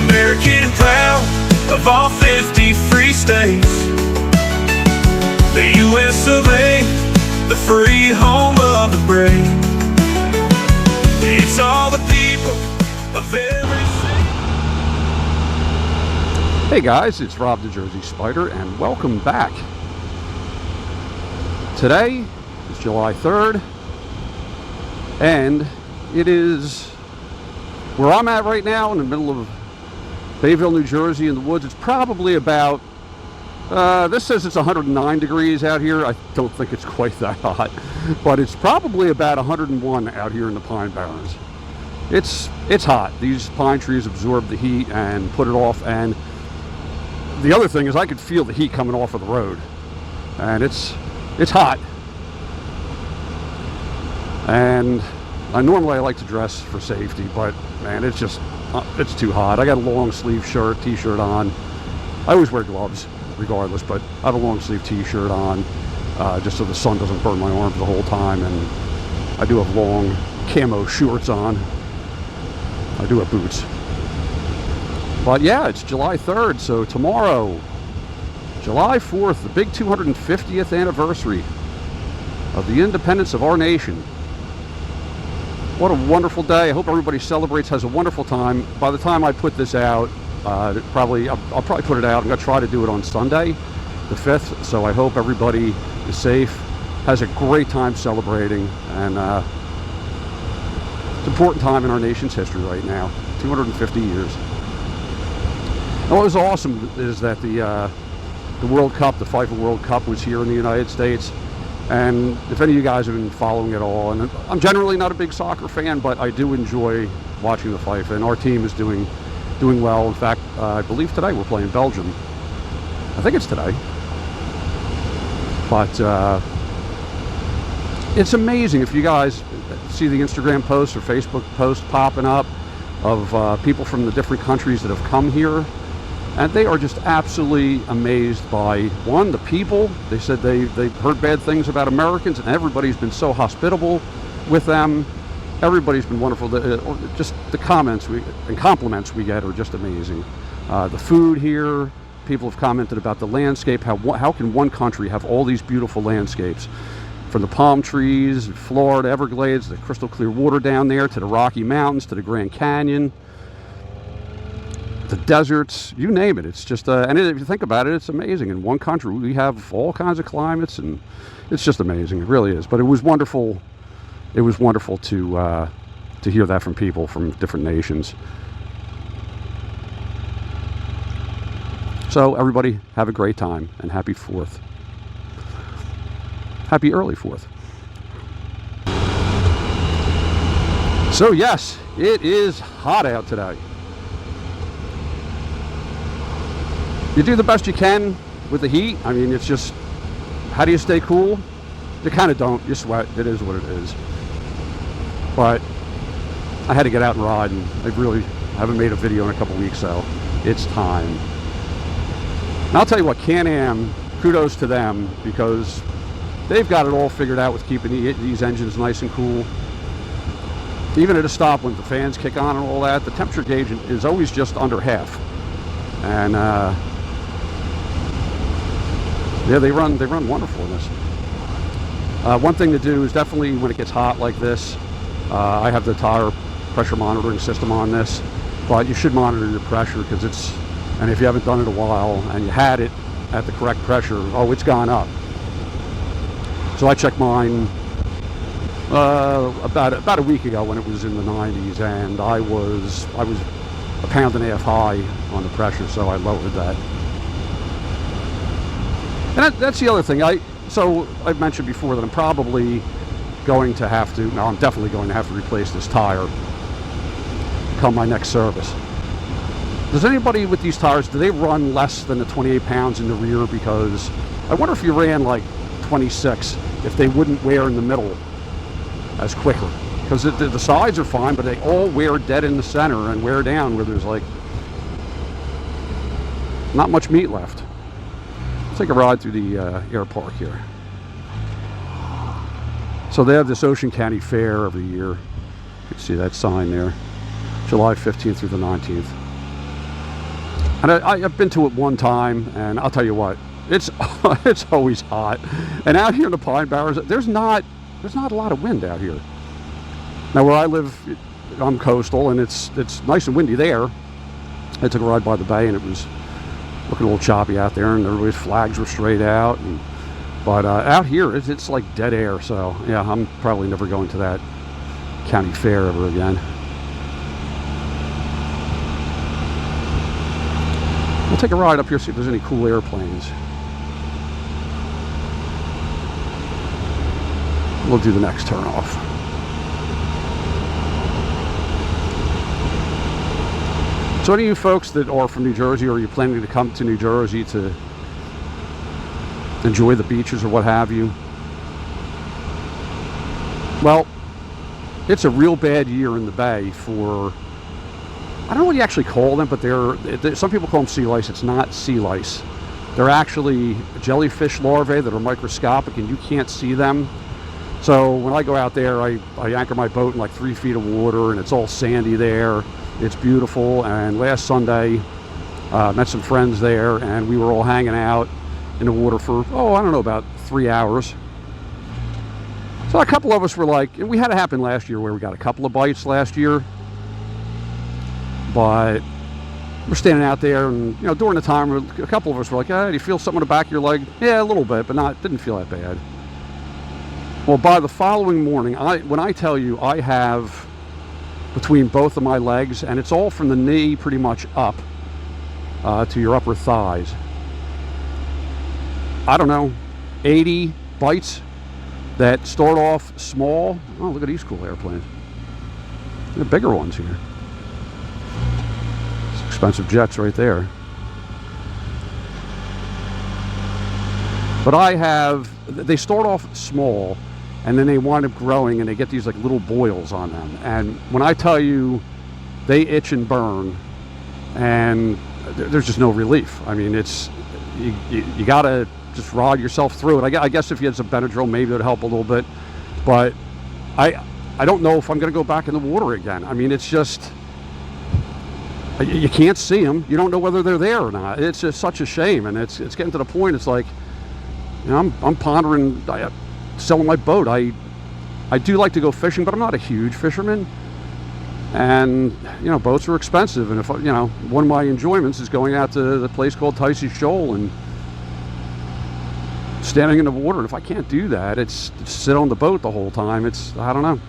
American proud of all 50 free states. The US of A, the free home of the brave. It's all the people of every state. Hey guys, it's Rob the Jersey Spyder, and welcome back. Today is July 3rd, and it is where I'm at right now in the middle of Bayville, New Jersey, in the woods. It's probably about, this says it's 109 degrees out here. I don't think it's quite that hot, but it's probably about 101 out here in the Pine Barrens. It's hot. These pine trees absorb the heat and put it off, and the other thing is I could feel the heat coming off of the road, and it's hot. And normally I like to dress for safety, but man, it's just it's too hot. I got a long sleeve shirt, t-shirt on. I always wear gloves regardless, but I have a long sleeve t-shirt on just so the sun doesn't burn my arms the whole time. And I do have long camo shorts on. I do have boots. But yeah, it's July 3rd, so tomorrow, July 4th, the big 250th anniversary of the independence of our nation. What a wonderful day. I hope everybody celebrates, has a wonderful time. By the time I put this out, I'll probably put it out. I'm going to try to do it on Sunday, the 5th. So I hope everybody is safe, has a great time celebrating. And it's an important time in our nation's history right now, 250 years. And what was awesome is that the World Cup, the FIFA World Cup, was here in the United States. And if any of you guys have been following it all, and I'm generally not a big soccer fan, but I do enjoy watching the FIFA, and our team is doing well. In fact, I believe today we're playing Belgium. I think it's today. But it's amazing if you guys see the Instagram posts or Facebook posts popping up of people from the different countries that have come here. And they are just absolutely amazed by, one, the people. They said they've heard bad things about Americans, and everybody's been so hospitable with them. Everybody's been wonderful. Just the comments and compliments we get are just amazing. The food here, people have commented about the landscape. How can one country have all these beautiful landscapes? From the palm trees, Florida, Everglades, the crystal clear water down there, to the Rocky Mountains, to the Grand Canyon. The deserts, you name it. It's just, and if you think about it, it's amazing. In one country, we have all kinds of climates, and it's just amazing. It really is. But it was wonderful. It was wonderful to hear that from people from different nations. So everybody, have a great time, and happy 4th. Happy early 4th. So yes, it is hot out today. You do the best you can with the heat. I mean, it's just, how do you stay cool? You kind of don't. You sweat. It is what it is. But I had to get out and ride, and I really haven't made a video in a couple weeks, so it's time. And I'll tell you what, Can Am, kudos to them, because they've got it all figured out with keeping these engines nice and cool. Even at a stop, when the fans kick on and all that, the temperature gauge is always just under half. And yeah, they run wonderful in this. One thing to do is definitely, when it gets hot like this, I have the tire pressure monitoring system on this, but you should monitor your pressure, because and if you haven't done it in a while and you had it at the correct pressure, oh, it's gone up. So I checked mine about a week ago when it was in the 90s, and I was 1.5 pounds high on the pressure, so I lowered that. And that's the other thing. So I've mentioned before that I'm probably going to have to, no, I'm definitely going to have to replace this tire come my next service. Does anybody with these tires, do they run less than the 28 pounds in the rear? Because I wonder if you ran like 26, if they wouldn't wear in the middle as quicker. Because the sides are fine, but they all wear dead in the center and wear down where there's like not much meat left. Let's take a ride through the air park here. So they have this Ocean County Fair every year. You can see that sign there. July 15th through the 19th. And I've been to it one time, and I'll tell you what, it's it's always hot. And out here in the Pine Barrens, there's not a lot of wind out here. Now where I live, I'm coastal, and it's nice and windy there. I took a ride by the bay, and it was looking a little choppy out there, and everybody's flags were straight out. But out here, it's like dead air. So yeah, I'm probably never going to that county fair ever again. We'll take a ride up here, see if there's any cool airplanes. We'll do the next turn off. So any of you folks that are from New Jersey, or you're planning to come to New Jersey to enjoy the beaches or what have you, well, it's a real bad year in the bay for, I don't know what you actually call them, but they're some people call them sea lice. It's not sea lice. They're actually jellyfish larvae that are microscopic, and you can't see them. So when I go out there, I anchor my boat in like 3 feet of water, and it's all sandy there. It's beautiful. And last Sunday, met some friends there, and we were all hanging out in the water for, I don't know, about 3 hours. So a couple of us were like, and we had it happen last year where we got a couple of bites last year. But we're standing out there, and during the time, a couple of us were like, "Hey, do you feel something in the back of your leg?" Yeah, a little bit, but didn't feel that bad. Well, by the following morning, when I tell you I have between both of my legs, and it's all from the knee pretty much up to your upper thighs, I don't know, 80 bites that start off small. Oh, look at these cool airplanes. The bigger ones here. Expensive jets right there. But they start off small, and then they wind up growing, and they get these like little boils on them. And when I tell you, they itch and burn, and there's just no relief. I mean, you gotta just rod yourself through it. I guess if you had some Benadryl, maybe it would help a little bit. But I don't know if I'm gonna go back in the water again. I mean, it's just, you can't see them. You don't know whether they're there or not. It's just such a shame, and it's getting to the point. It's like, I'm pondering selling my boat. I do like to go fishing, but I'm not a huge fisherman, and boats are expensive. And if one of my enjoyments is going out to the place called Ticey Shoal and standing in the water, and if I can't do that, it's sit on the boat the whole time. I don't know.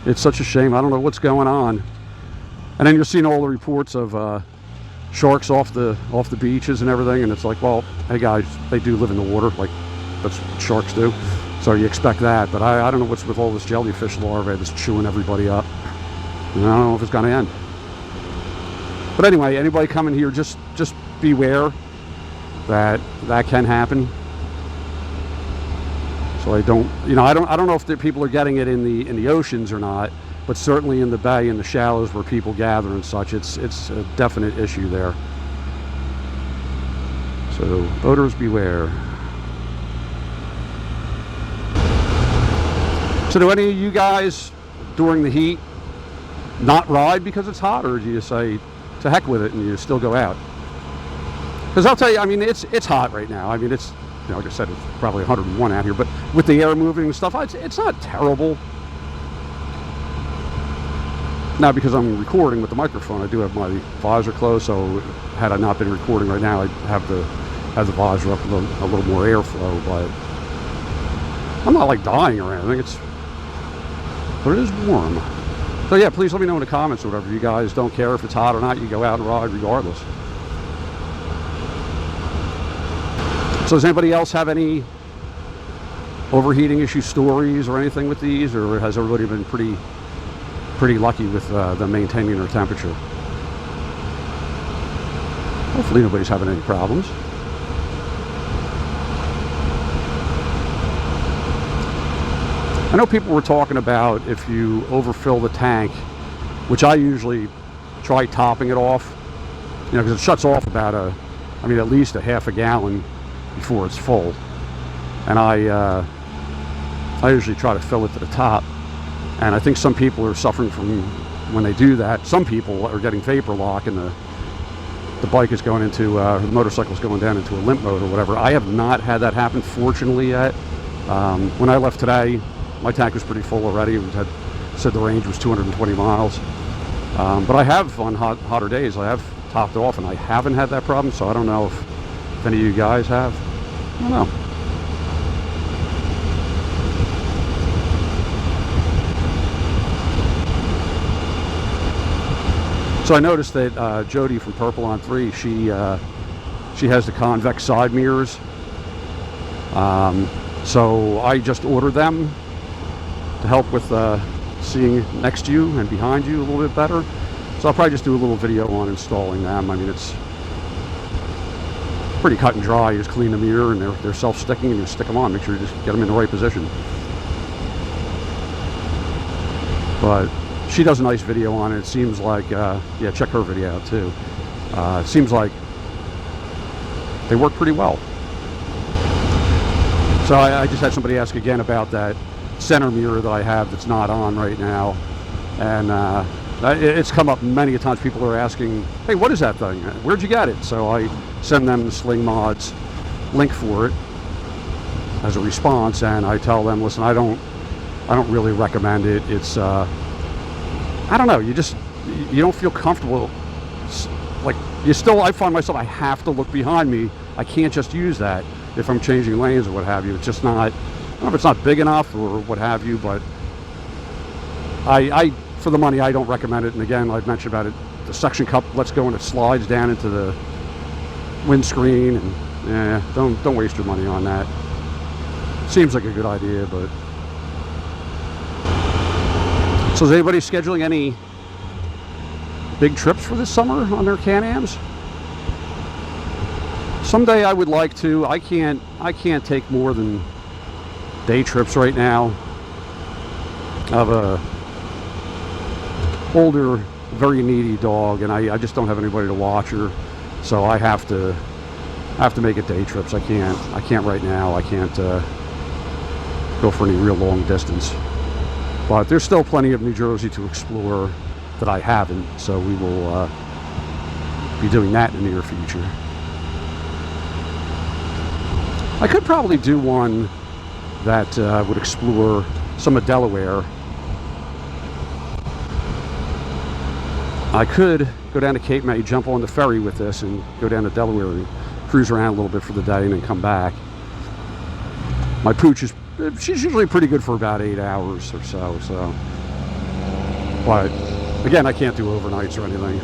It's such a shame. I don't know what's going on. And then you're seeing all the reports of sharks off the beaches and everything, and it's like, well, hey guys, they do live in the water, like that's what sharks do. So you expect that, but I don't know what's with all this jellyfish larvae that's chewing everybody up. And I don't know if it's going to end. But anyway, anybody coming here, just beware that can happen. So I don't know if the people are getting it in the oceans or not. But certainly in the bay, in the shallows where people gather and such, it's a definite issue there. So boaters beware. So do any of you guys during the heat not ride because it's hot, or do you say to heck with it and you still go out? Because I'll tell you, I mean, it's hot right now. I mean, it's, like I said, it's probably 101 out here, but with the air moving and stuff, it's not terrible. Now, because I'm recording with the microphone, I do have my visor closed, so had I not been recording right now, I'd have the visor up with a little more airflow, but I'm not like dying or anything, but it is warm. So yeah, please let me know in the comments or whatever. You guys don't care if it's hot or not, you go out and ride regardless. So does anybody else have any overheating issue stories or anything with these, or has everybody been pretty lucky with them maintaining their temperature? Hopefully nobody's having any problems. I know people were talking about if you overfill the tank, which I usually try topping it off, because it shuts off about at least a half a gallon before it's full. And I usually try to fill it to the top. And I think some people are suffering from, when they do that, some people are getting vapor lock in the bike is going into, the motorcycle is going down into a limp mode or whatever. I have not had that happen, fortunately, yet. When I left today, my tank was pretty full already. It had said the range was 220 miles. But I have, on hotter days, I have topped off, and I haven't had that problem, so I don't know if any of you guys have. I don't know. So I noticed that Jody from Purple on 3, she has the convex side mirrors. So I just ordered them to help with seeing next to you and behind you a little bit better. So I'll probably just do a little video on installing them. I mean, it's pretty cut and dry. You just clean the mirror and they're self-sticking, and you stick them on. Make sure you just get them in the right position. But she does a nice video on it. It seems like, yeah, check her video out too. It seems like they work pretty well. So I just had somebody ask again about that center mirror that I have that's not on right now. And it's come up many times. People are asking, hey, what is that thing? Where'd you get it? So I send them the Sling Mods link for it as a response, and I tell them, listen, I don't really recommend it. It's I don't know, you don't feel comfortable. Like, I find myself, I have to look behind me. I can't just use that if I'm changing lanes or what have you. It's just not, I don't know if it's not big enough or what have you, but I for the money, I don't recommend it. And again, I've mentioned about it, the suction cup lets go and it slides down into the windscreen, and don't waste your money on that. Seems like a good idea, but so is anybody scheduling any big trips for this summer on their Can-Ams? Someday I would like to. I can't take more than day trips right now. I have a older, very needy dog, and I just don't have anybody to watch her, so I have to make it day trips. I can't right now. I can't go for any real long distance. But there's still plenty of New Jersey to explore that I haven't, so we will be doing that in the near future. I could probably do one that would explore some of Delaware. I could go down to Cape May, jump on the ferry with this, and go down to Delaware and cruise around a little bit for the day and then come back. My pooch she's usually pretty good for about 8 hours or so. But again, I can't do overnights or anything.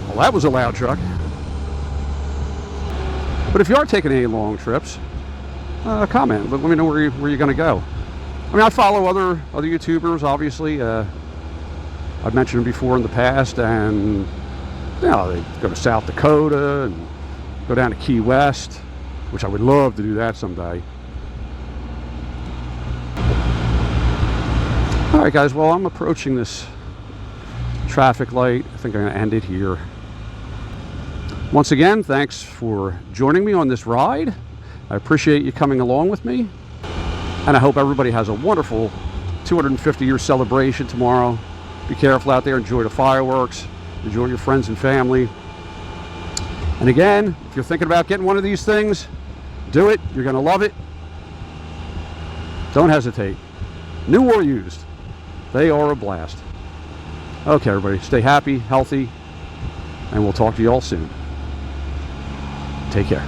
Well, that was a loud truck. But if you are taking any long trips, comment. Let me know where you're going to go. I mean, I follow other YouTubers, obviously. I've mentioned them before in the past, and you know, they go to South Dakota and go down to Key West, which I would love to do that someday. All right, guys. Well, I'm approaching this traffic light. I think I'm going to end it here. Once again, thanks for joining me on this ride. I appreciate you coming along with me, and I hope everybody has a wonderful 250-year celebration tomorrow. Be careful out there. Enjoy the fireworks. Enjoy your friends and family. And again, if you're thinking about getting one of these things, do it. You're going to love it. Don't hesitate. New or used, they are a blast. Okay, everybody, stay happy, healthy, and we'll talk to you all soon. Take care.